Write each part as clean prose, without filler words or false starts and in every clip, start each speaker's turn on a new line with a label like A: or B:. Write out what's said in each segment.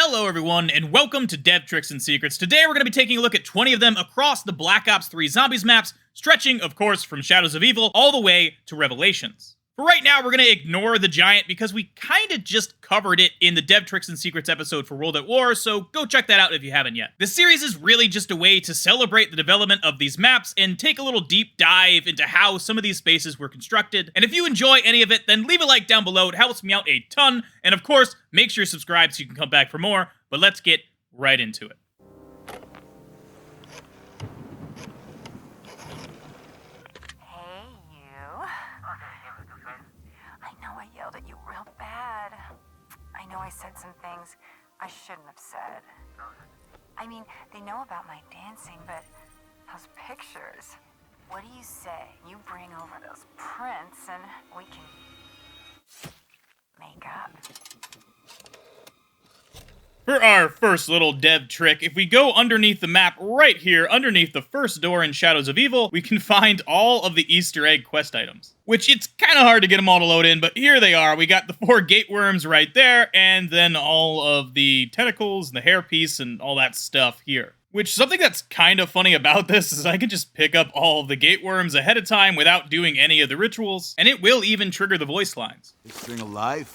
A: Hello everyone, and welcome to Dev Tricks and Secrets. Today we're going to be taking a look at 20 of them across the Black Ops 3 Zombies maps, stretching, of course, from Shadows of Evil all the way to Revelations. For right now, we're going to ignore the Giant because we kinda just covered it in the Dev Tricks and Secrets episode for World at War, so go check that out if you haven't yet. This series is really just a way to celebrate the development of these maps and take a little deep dive into how some of these spaces were constructed. And if you enjoy any of it, then leave a like down below, it helps me out a ton. And of course, make sure you subscribe so you can come back for more, but let's get right into it.
B: I said some things I shouldn't have said. I mean, they know about my dancing, but those pictures. What do you say? You bring over those prints and we can make up.
A: For our first little dev trick, if we go underneath the map right here, underneath the first door in Shadows of Evil, we can find all of the Easter egg quest items. Which, it's kind of hard to get them all to load in, but here they are. We got the 4 gate worms right there, and then all of the tentacles, and the hairpiece, and all that stuff here. Which, something that's kind of funny about this is I can just pick up all of the gate worms ahead of time without doing any of the rituals, and it will even trigger the voice lines.
C: This thing alive?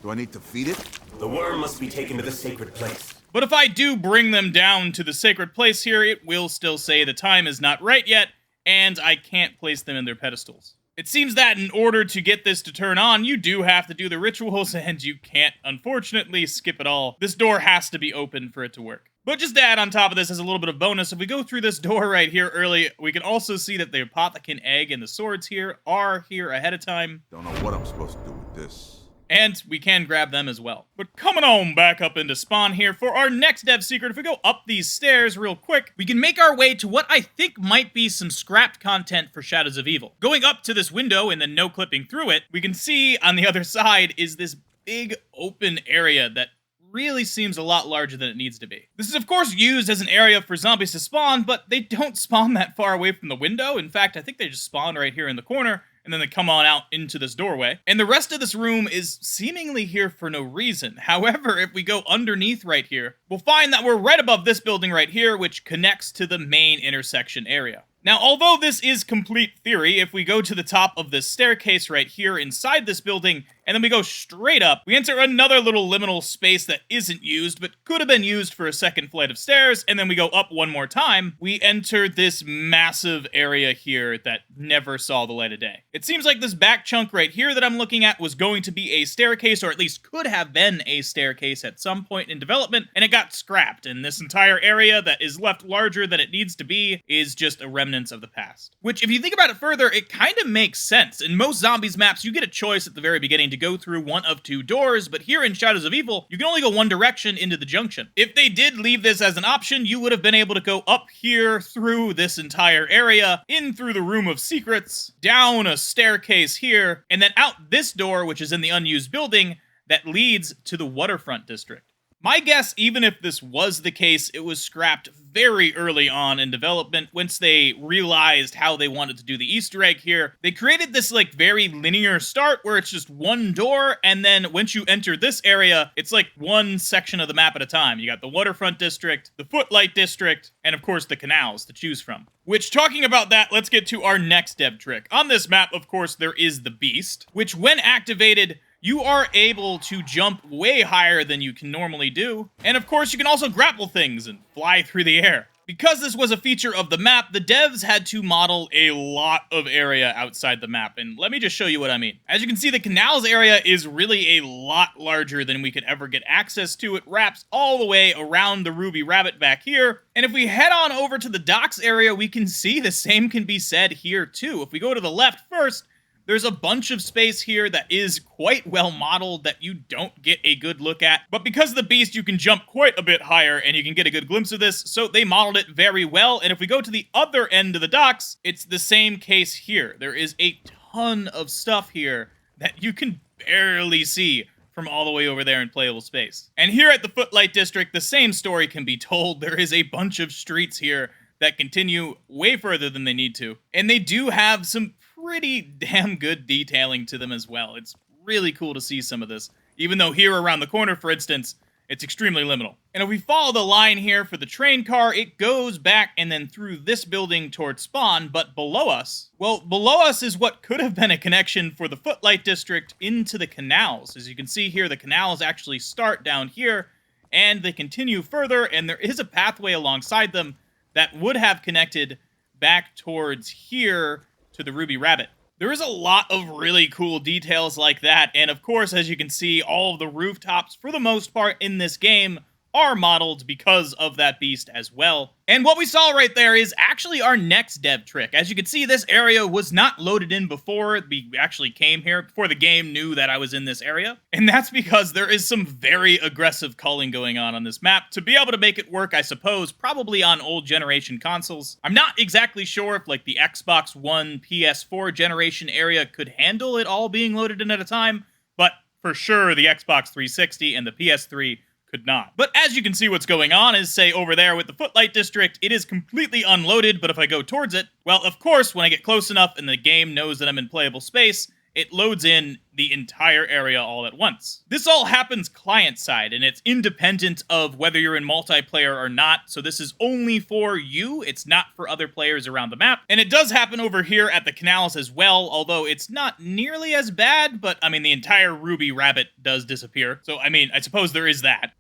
C: Do I need to feed it?
D: The worm must be taken to the sacred place.
A: But if I do bring them down to the sacred place here, it will still say the time is not right yet, and I can't place them in their pedestals. It seems that in order to get this to turn on, you do have to do the rituals, and you can't, unfortunately, skip it all. This door has to be open for it to work. But just to add on top of this as a little bit of bonus, if we go through this door right here early, we can also see that the Apothican egg and the swords here are here ahead of time.
C: Don't know what I'm supposed to do with this.
A: And we can grab them as well. But coming on back up into spawn here, for our next dev secret, if we go up these stairs real quick, we can make our way to what I think might be some scrapped content for Shadows of Evil. Going up to this window and then no clipping through it, we can see on the other side is this big open area that really seems a lot larger than it needs to be. This is of course used as an area for zombies to spawn, but they don't spawn that far away from the window. In fact, I think they just spawn right here in the corner, and then they come on out into this doorway. And the rest of this room is seemingly here for no reason. However, if we go underneath right here, we'll find that we're right above this building right here, which connects to the main intersection area. Now, although this is complete theory, if we go to the top of this staircase right here inside this building, and then we go straight up, we enter another little liminal space that isn't used, but could have been used for a second flight of stairs, and then we go up one more time, we enter this massive area here that never saw the light of day. It seems like this back chunk right here that I'm looking at was going to be a staircase, or at least could have been a staircase at some point in development, and it got scrapped, and this entire area that is left larger than it needs to be is just a remnants of the past. Which, if you think about it further, it kind of makes sense. In most zombies maps, you get a choice at the very beginning to go through one of 2 doors, but here in Shadows of Evil, you can only go one direction into the junction. If they did leave this as an option, you would have been able to go up here through this entire area, in through the Room of Secrets, down a staircase here, and then out this door, which is in the unused building, that leads to the Waterfront District. My guess, even if this was the case, it was scrapped very early on in development once they realized how they wanted to do the Easter egg here. They created this like very linear start where it's just one door, and then once you enter this area, it's like one section of the map at a time. You got the Waterfront District, the Footlight District, and of course the canals to choose from. Which, talking about that, let's get to our next dev trick. On this map, of course, there is the Beast, which when activated, you are able to jump way higher than you can normally do. And of course, you can also grapple things and fly through the air. Because this was a feature of the map, the devs had to model a lot of area outside the map. And let me just show you what I mean. As you can see, the canals area is really a lot larger than we could ever get access to. It wraps all the way around the Ruby Rabbit back here. And if we head on over to the docks area, we can see the same can be said here too. If we go to the left first, there's a bunch of space here that is quite well modeled that you don't get a good look at. But because of the Beast, you can jump quite a bit higher and you can get a good glimpse of this, so they modeled it very well. And if we go to the other end of the docks, it's the same case here. There is a ton of stuff here that you can barely see from all the way over there in playable space. And here at the Footlight District, the same story can be told. There is a bunch of streets here that continue way further than they need to. And they do have some pretty damn good detailing to them as well. It's really cool to see some of this. Even though here around the corner, for instance, It's extremely liminal. And if we follow the line here for the train car, it goes back and then through this building towards spawn, but below us, well, below us is what could have been a connection for the Footlight District into the canals. As you can see here, the canals actually start down here, and they continue further, and there is a pathway alongside them that would have connected back towards here to the Ruby Rabbit. There is a lot of really cool details like that, and of course, as you can see, all of the rooftops, for the most part in this game, are modeled because of that beast as well. And what we saw right there is actually our next dev trick. As you can see, this area was not loaded in before we actually came here, before the game knew that I was in this area. And that's because there is some very aggressive culling going on this map. To be able to make it work, I suppose, probably on old generation consoles. I'm not exactly sure if like the Xbox One, PS4 generation area could handle it all being loaded in at a time, but for sure the Xbox 360 and the PS3 could not. But as you can see, what's going on is, say, over there with the Footlight District, it is completely unloaded, but if I go towards it, well, of course, when I get close enough and the game knows that I'm in playable space, it loads in the entire area all at once. This all happens client-side, and it's independent of whether you're in multiplayer or not, so this is only for you, it's not for other players around the map. And it does happen over here at the canals as well, although it's not nearly as bad, but, I mean, the entire Ruby Rabbit does disappear. So, I mean, I suppose there is that.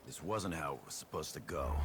C: This wasn't how it was supposed to go.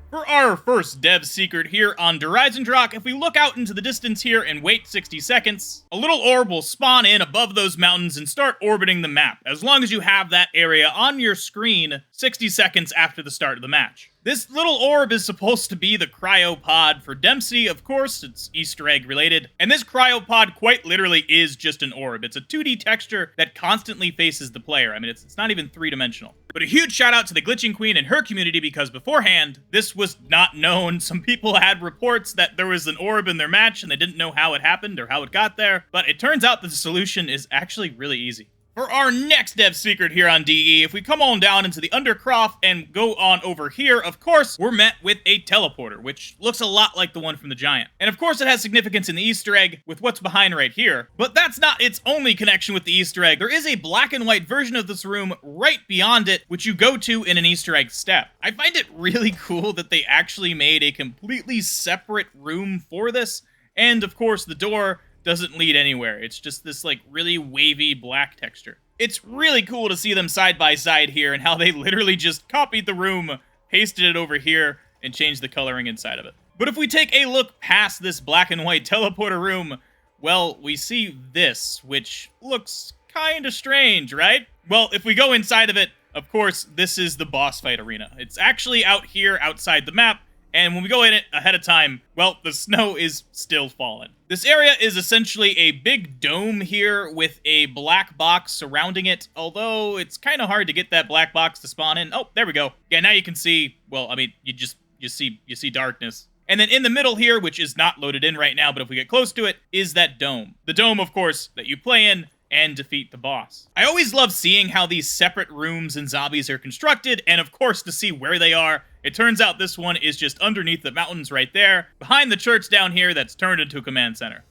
A: For our first dev secret here on Derisendrach, if we look out into the distance here and wait 60 seconds, a little orb will spawn in above those mountains and start orbiting the map, as long as you have that area on your screen 60 seconds after the start of the match. This little orb is supposed to be the Cryo pod for Dempsey, of course, it's Easter egg related, and this Cryo pod quite literally is just an orb. It's a 2D texture that constantly faces the player. I mean, it's not even three-dimensional. But a huge shout out to the Glitching Queen and her community, because beforehand, this was not known. Some people had reports that there was an orb in their match and they didn't know how it happened or how it got there, but it turns out that the solution is actually really easy. For our next dev secret here on DE, if we come on down into the Undercroft and go on over here, of course, we're met with a teleporter, which looks a lot like the one from the Giant. And of course, it has significance in the Easter egg with what's behind right here. But that's not its only connection with the Easter egg. There is a black and white version of this room right beyond it, which you go to in an Easter egg step. I find it really cool that they actually made a completely separate room for this. And of course, the door doesn't lead anywhere. It's just this like really wavy black texture. It's really cool to see them side by side here and how they literally just copied the room, pasted it over here, and changed the coloring inside of it. But if we take a look past this black and white teleporter room, well, we see this, which looks kind of strange, right? Well, if we go inside of it, of course, this is the boss fight arena. It's actually out here outside the map, and when we go in it ahead of time, well, the snow is still falling. This area is essentially a big dome here with a black box surrounding it, although it's kind of hard to get that black box to spawn in. Oh, there we go. Yeah, now you can see, well, I mean, you see darkness. And then in the middle here, which is not loaded in right now, but if we get close to it, is that dome. The dome, of course, that you play in and defeat the boss. I always love seeing how these separate rooms and zombies are constructed, and of course to see where they are. It turns out this one is just underneath the mountains right there, behind the church down here that's turned into a command center.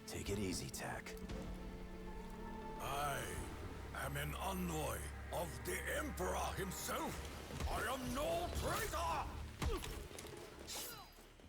D: Take it easy, Tack.
C: I am an envoy of the Emperor himself. I am no traitor!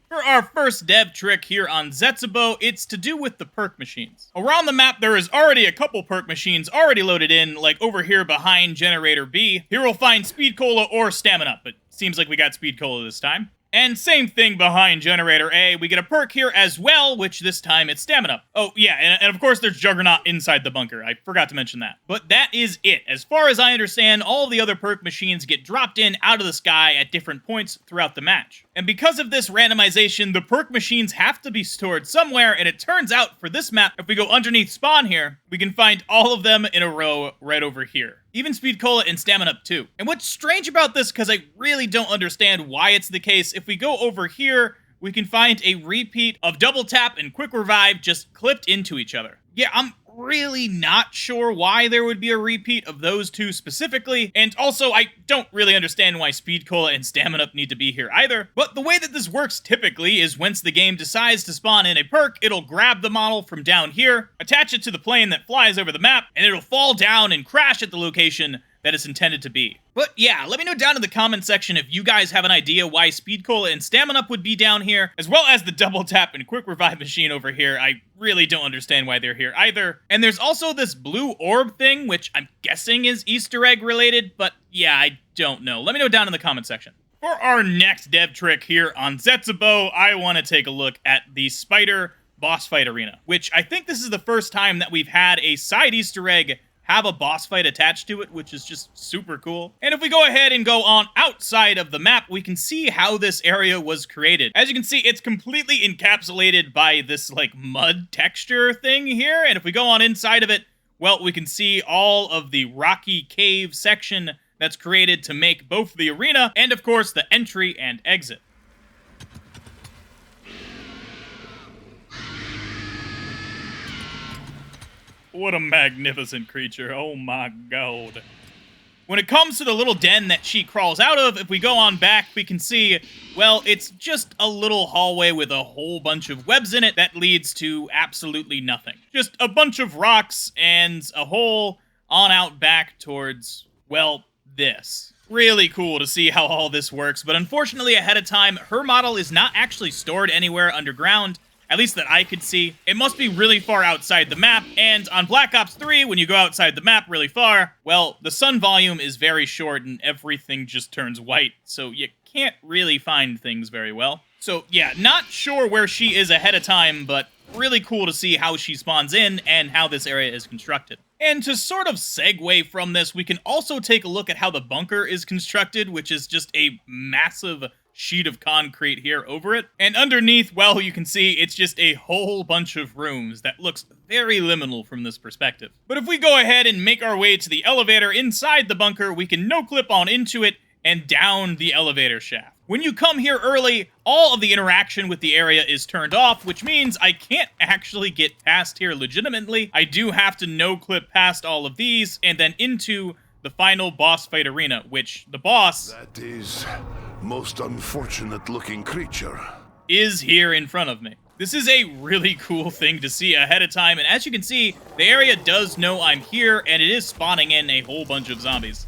A: For our first dev trick here on Zetsubo, it's to do with the perk machines. Around the map, there is already a couple perk machines already loaded in, like over here behind Generator B. Here we'll find Speed Cola or Stamina, but seems like we got Speed Cola this time. And same thing behind Generator A. We get a perk here as well, which this time it's Stamina. Oh, yeah, and of course there's Juggernaut inside the bunker. I forgot to mention that. But that is it. As far as I understand, all of the other perk machines get dropped in out of the sky at different points throughout the match. And because of this randomization, the perk machines have to be stored somewhere, and it turns out for this map, if we go underneath spawn here, we can find all of them in a row right over here. Even Speed Cola and Stamina Up too. And what's strange about this, because I really don't understand why it's the case, if we go over here, we can find a repeat of Double Tap and Quick Revive just clipped into each other. Yeah, I'm really not sure why there would be a repeat of those two specifically, and also I don't really understand why Speed Cola and Stamina Up need to be here either. But the way that this works typically is once the game decides to spawn in a perk, it'll grab the model from down here, attach it to the plane that flies over the map, and it'll fall down and crash at the location that it's intended to be. But yeah, let me know down in the comment section if you guys have an idea why Speed Cola and Stamina Up would be down here, as well as the Double Tap and Quick Revive machine over here. I really don't understand why they're here either. And there's also this blue orb thing, which I'm guessing is Easter egg related, but yeah, I don't know. Let me know down in the comment section. For our next dev trick here on Zetsubo, I want to take a look at the Spider boss fight arena, which I think this is the first time that we've had a side Easter egg have a boss fight attached to it, which is just super cool. And if we go ahead and go on outside of the map, we can see how this area was created. As you can see, it's completely encapsulated by this like mud texture thing here. And if we go on inside of it, well, we can see all of the rocky cave section that's created to make both the arena and of course the entry and exit. What a magnificent creature, oh my god. When it comes to the little den that she crawls out of, if we go on back, we can see, well, it's just a little hallway with a whole bunch of webs in it that leads to absolutely nothing. Just a bunch of rocks and a hole on out back towards, well, this. Really cool to see how all this works, but unfortunately ahead of time, her model is not actually stored anywhere underground. At least that I could see. It must be really far outside the map, and on Black Ops 3, when you go outside the map really far, well, the sun volume is very short and everything just turns white, so you can't really find things very well. So yeah, not sure where she is ahead of time, but really cool to see how she spawns in and how this area is constructed. And to sort of segue from this, we can also take a look at how the bunker is constructed, which is just a massive sheet of concrete here over it. And underneath, well, you can see it's just a whole bunch of rooms that looks very liminal from this perspective. But if we go ahead and make our way to the elevator inside the bunker, we can no-clip on into it and down the elevator shaft. When you come here early, all of the interaction with the area is turned off, which means I can't actually get past here legitimately. I do have to no-clip past all of these and then into the final boss fight arena, which the boss...
C: That is most unfortunate looking creature.
A: ...is here in front of me. This is a really cool thing to see ahead of time, and as you can see, the area does know I'm here, and it is spawning in a whole bunch of zombies.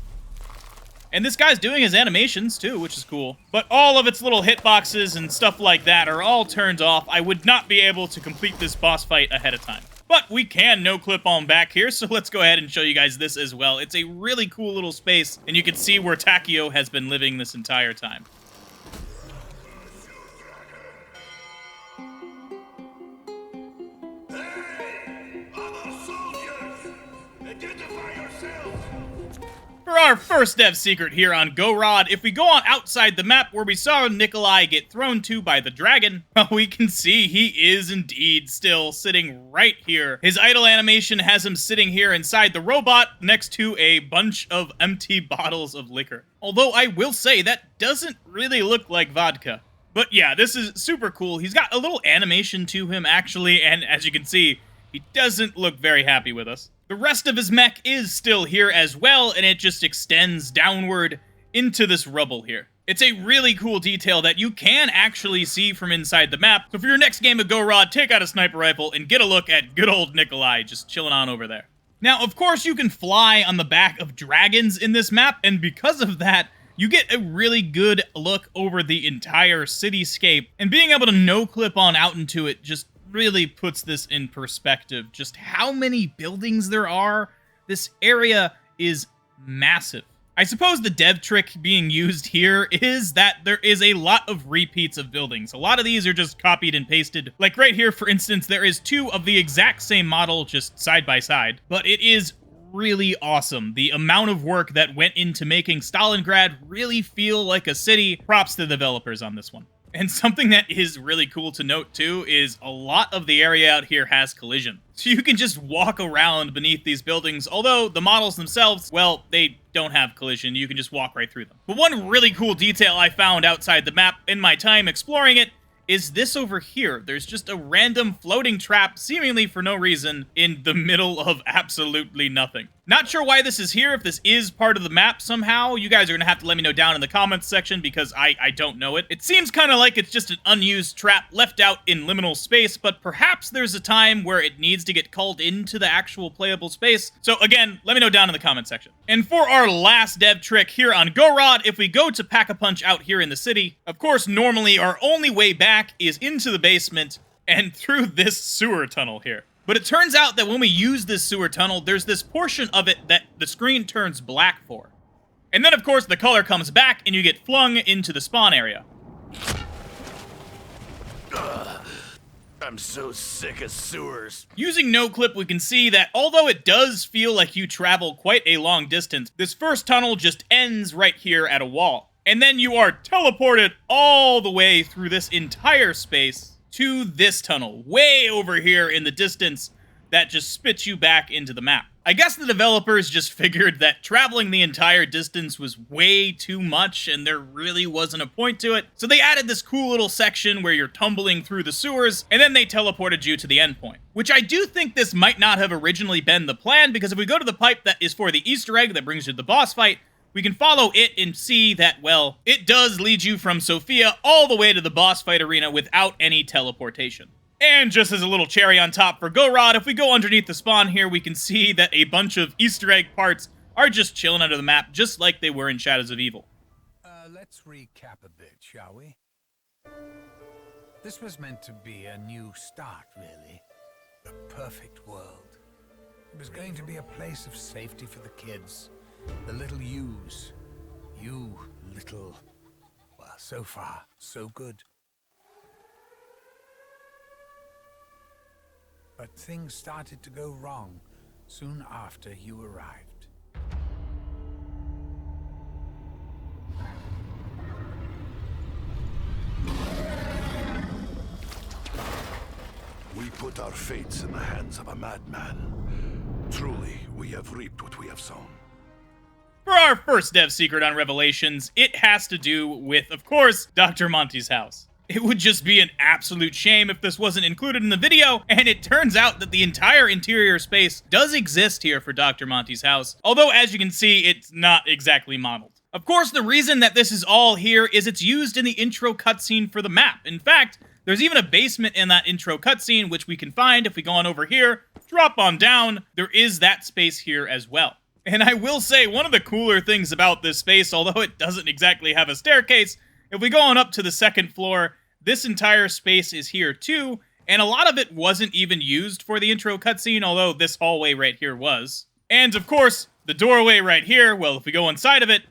A: And this guy's doing his animations, too, which is cool. But all of its little hitboxes and stuff like that are all turned off. I would not be able to complete this boss fight ahead of time. But we can no-clip on back here, so let's go ahead and show you guys this as well. It's a really cool little space, and you can see where Takio has been living this entire time. For our first dev secret here on Go Rod, if we go on outside the map where we saw Nikolai get thrown to by the dragon, we can see he is indeed still sitting right here. His idle animation has him sitting here inside the robot next to a bunch of empty bottles of liquor. Although I will say that doesn't really look like vodka. But yeah, this is super cool. He's got a little animation to him actually, and as you can see, he doesn't look very happy with us. The rest of his mech is still here as well, and it just extends downward into this rubble here. It's a really cool detail that you can actually see from inside the map. So for your next game of Go Rod, take out a sniper rifle and get a look at good old Nikolai just chilling on over there. Now, of course, you can fly on the back of dragons in this map, and because of that, you get a really good look over the entire cityscape, and being able to no-clip on out into it just really puts this in perspective. Just how many buildings there are. This area is massive. I suppose the dev trick being used here is that there is a lot of repeats of buildings. A lot of these are just copied and pasted. Like right here, for instance, there is 2 of the exact same model just side by side. But it is really awesome. The amount of work that went into making Stalingrad really feel like a city. Props to the developers on this one. And something that is really cool to note too is a lot of the area out here has collision. So you can just walk around beneath these buildings, although the models themselves, well, they don't have collision. You can just walk right through them. But one really cool detail I found outside the map in my time exploring it is this over here. There's just a random floating trap, seemingly for no reason, in the middle of absolutely nothing. Not sure why this is here, if this is part of the map somehow. You guys are going to have to let me know down in the comments section because I don't know it. It seems kind of like it's just an unused trap left out in liminal space, but perhaps there's a time where it needs to get called into the actual playable space. So again, let me know down in the comment section. And for our last dev trick here on Gorod, if we go to Pack-a-Punch out here in the city, of course, normally our only way back is into the basement and through this sewer tunnel here. But it turns out that when we use this sewer tunnel, there's this portion of it that the screen turns black for. And then, of course, the color comes back and you get flung into the spawn area.
D: I'm so sick of sewers.
A: Using NoClip, we can see that although it does feel like you travel quite a long distance, this first tunnel just ends right here at a wall. And then you are teleported all the way through this entire space to this tunnel, way over here in the distance, that just spits you back into the map. I guess the developers just figured that traveling the entire distance was way too much and there really wasn't a point to it, so they added this cool little section where you're tumbling through the sewers, and then they teleported you to the endpoint. Which I do think this might not have originally been the plan, because if we go to the pipe that is for the Easter egg that brings you to the boss fight, we can follow it and see that, well, it does lead you from Sofia all the way to the boss fight arena without any teleportation. And just as a little cherry on top for Gorod, if we go underneath the spawn here, we can see that a bunch of Easter egg parts are just chilling under the map, just like they were in Shadows of Evil.
E: Let's recap a bit, shall we? This was meant to be a new start, really. A perfect world. It was going to be a place of safety for the kids. The little yous. You little... Well, so far, so good. But things started to go wrong soon after you arrived.
C: We put our fates in the hands of a madman. Truly, we have reaped what we have sown.
A: For our first dev secret on Revelations, it has to do with, of course, Dr. Monty's house. It would just be an absolute shame if this wasn't included in the video, and it turns out that the entire interior space does exist here for Dr. Monty's house, although as you can see, it's not exactly modeled. Of course, the reason that this is all here is it's used in the intro cutscene for the map. In fact, there's even a basement in that intro cutscene, which we can find if we go on over here, drop on down, there is that space here as well. And I will say, one of the cooler things about this space, although it doesn't exactly have a staircase, if we go on up to the second floor, this entire space is here too, and a lot of it wasn't even used for the intro cutscene, although this hallway right here was. And of course, the doorway right here, well, if we go inside of it,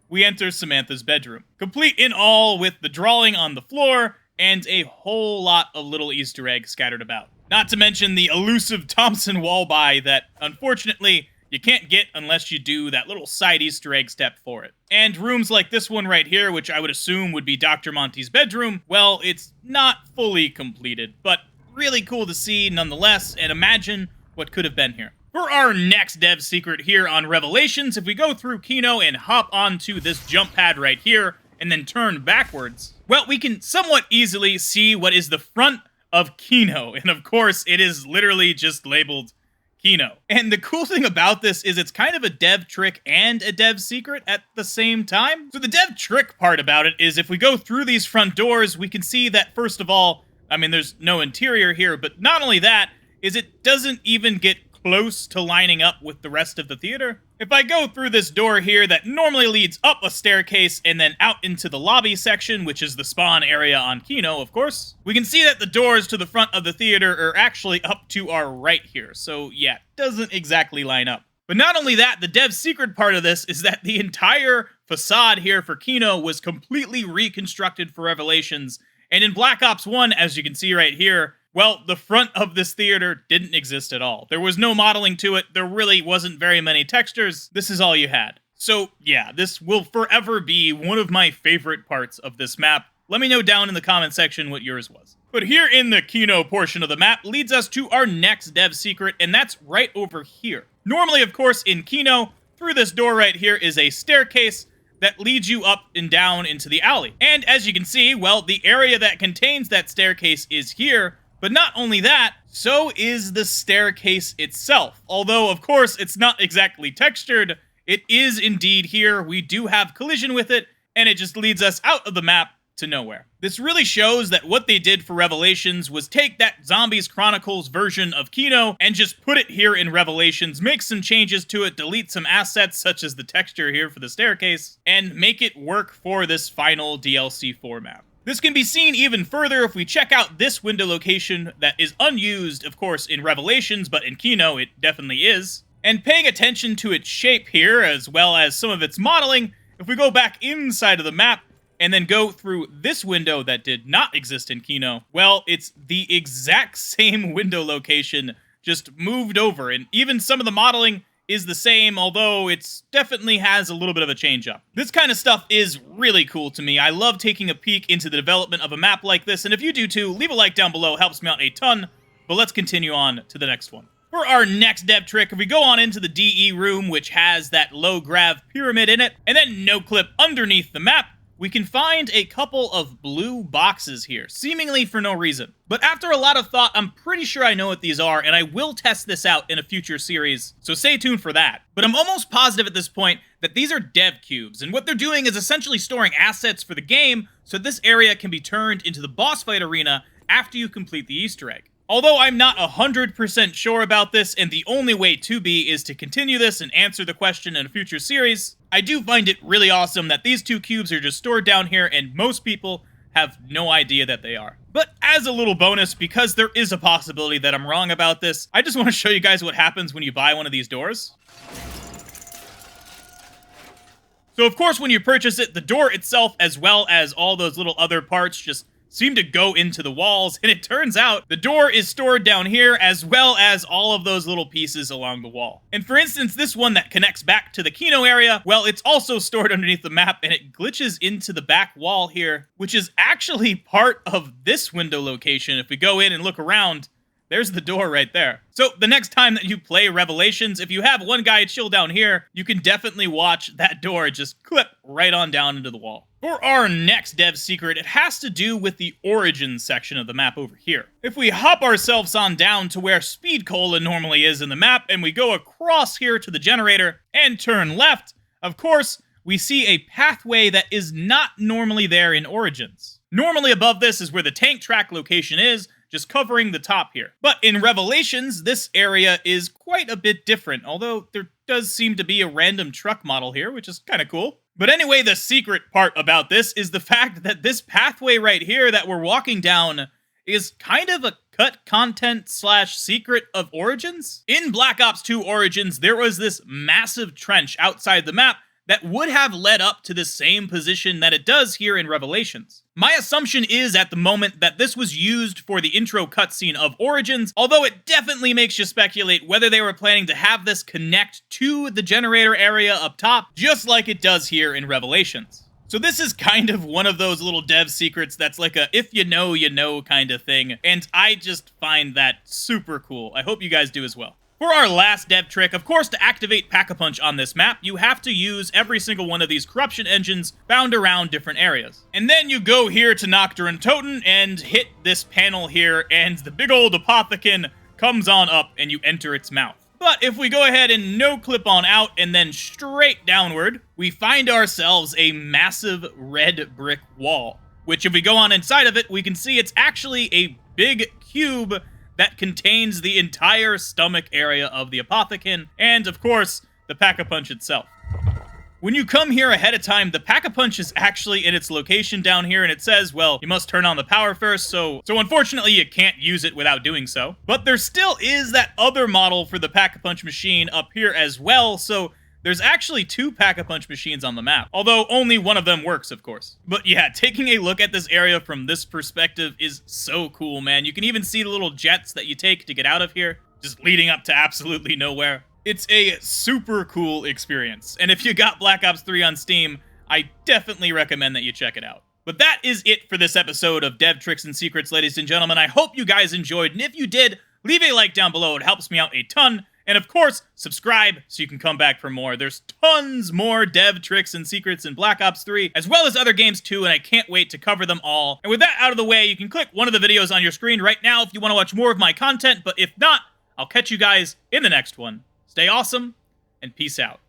A: we enter Samantha's bedroom. Complete in all with the drawing on the floor, and a whole lot of little Easter eggs scattered about. Not to mention the elusive Thompson wall buy that, unfortunately, you can't get unless you do that little side Easter egg step for it. And rooms like this one right here, which I would assume would be Dr. Monty's bedroom, well, it's not fully completed, but really cool to see nonetheless, and imagine what could have been here. For our next dev secret here on Revelations, if we go through Kino and hop onto this jump pad right here, and then turn backwards, well, we can somewhat easily see what is the front of Kino, and of course, it is literally just labeled Kino. And the cool thing about this is it's kind of a dev trick and a dev secret at the same time. So the dev trick part about it is if we go through these front doors, we can see that first of all, I mean, there's no interior here, but not only that, is it doesn't even get close to lining up with the rest of the theater. If I go through this door here that normally leads up a staircase and then out into the lobby section, which is the spawn area on Kino, of course, we can see that the doors to the front of the theater are actually up to our right here. So yeah, doesn't exactly line up. But not only that, the dev's secret part of this is that the entire facade here for Kino was completely reconstructed for Revelations. And in Black Ops 1, as you can see right here, well, the front of this theater didn't exist at all. There was no modeling to it. There really wasn't very many textures. This is all you had. So yeah, this will forever be one of my favorite parts of this map. Let me know down in the comment section what yours was. But here in the Kino portion of the map leads us to our next dev secret, and that's right over here. Normally, of course, in Kino, through this door right here is a staircase that leads you up and down into the alley. And as you can see, well, the area that contains that staircase is here, but not only that, so is the staircase itself. Although, of course, it's not exactly textured, it is indeed here. We do have collision with it, and it just leads us out of the map to nowhere. This really shows that what they did for Revelations was take that Zombies Chronicles version of Kino and just put it here in Revelations, make some changes to it, delete some assets such as the texture here for the staircase, and make it work for this final DLC 4 map. This can be seen even further if we check out this window location that is unused, of course, in Revelations, but in Kino it definitely is. And paying attention to its shape here, as well as some of its modeling, if we go back inside of the map, and then go through this window that did not exist in Kino, well, it's the exact same window location, just moved over, and even some of the modeling is the same, although it's definitely has a little bit of a change up. This kind of stuff is really cool to me. I love taking a peek into the development of a map like this, and if you do too, leave a like down below, helps me out a ton, but let's continue on to the next one. For our next dev trick, if we go on into the DE room, which has that low-grav pyramid in it, and then no-clip underneath the map, we can find a couple of blue boxes here, seemingly for no reason. But after a lot of thought, I'm pretty sure I know what these are, and I will test this out in a future series, so stay tuned for that. But I'm almost positive at this point that these are dev cubes, and what they're doing is essentially storing assets for the game, so this area can be turned into the boss fight arena after you complete the Easter egg. Although I'm not 100% sure about this, and the only way to be is to continue this and answer the question in a future series, I do find it really awesome that these two cubes are just stored down here and most people have no idea that they are. But as a little bonus, because there is a possibility that I'm wrong about this, I just want to show you guys what happens when you buy one of these doors. So of course when you purchase it, the door itself as well as all those little other parts just seem to go into the walls, and it turns out the door is stored down here as well as all of those little pieces along the wall. And for instance, this one that connects back to the Kino area, well, it's also stored underneath the map, and it glitches into the back wall here, which is actually part of this window location. If we go in and look around, there's the door right there. So the next time that you play Revelations, if you have one guy chill down here, you can definitely watch that door just clip right on down into the wall. For our next dev secret, it has to do with the origin section of the map over here. If we hop ourselves on down to where Speed Colon normally is in the map, and we go across here to the generator and turn left, of course, we see a pathway that is not normally there in Origins. Normally above this is where the tank track location is, just covering the top here. But in Revelations, this area is quite a bit different, although there does seem to be a random truck model here, which is kind of cool. But anyway, the secret part about this is the fact that this pathway right here that we're walking down is kind of a cut content / secret of Origins. In Black Ops 2 Origins, there was this massive trench outside the map that would have led up to the same position that it does here in Revelations. My assumption is at the moment that this was used for the intro cutscene of Origins, although it definitely makes you speculate whether they were planning to have this connect to the generator area up top, just like it does here in Revelations. So this is kind of one of those little dev secrets that's like a if you know kind of thing, and I just find that super cool. I hope you guys do as well. For our last dev trick, of course, to activate Pack-a-Punch on this map, you have to use every single one of these corruption engines found around different areas. And then you go here to Nocturne Toten and hit this panel here, and the big old Apothican comes on up and you enter its mouth. But if we go ahead and no-clip on out and then straight downward, we find ourselves a massive red brick wall, which if we go on inside of it, we can see it's actually a big cube that contains the entire stomach area of the Apothican, and of course, the Pack-a-Punch itself. When you come here ahead of time, the Pack-a-Punch is actually in its location down here, and it says, well, you must turn on the power first, so unfortunately you can't use it without doing so. But there still is that other model for the Pack-a-Punch machine up here as well, so there's actually 2 Pack-a-Punch machines on the map, although only one of them works, of course. But yeah, taking a look at this area from this perspective is so cool, man. You can even see the little jets that you take to get out of here, just leading up to absolutely nowhere. It's a super cool experience, and if you got Black Ops 3 on Steam, I definitely recommend that you check it out. But that is it for this episode of Dev Tricks and Secrets, ladies and gentlemen. I hope you guys enjoyed, and if you did, leave a like down below. It helps me out a ton. And of course, subscribe so you can come back for more. There's tons more dev tricks and secrets in Black Ops 3, as well as other games too, and I can't wait to cover them all. And with that out of the way, you can click one of the videos on your screen right now if you want to watch more of my content, but if not, I'll catch you guys in the next one. Stay awesome, and peace out.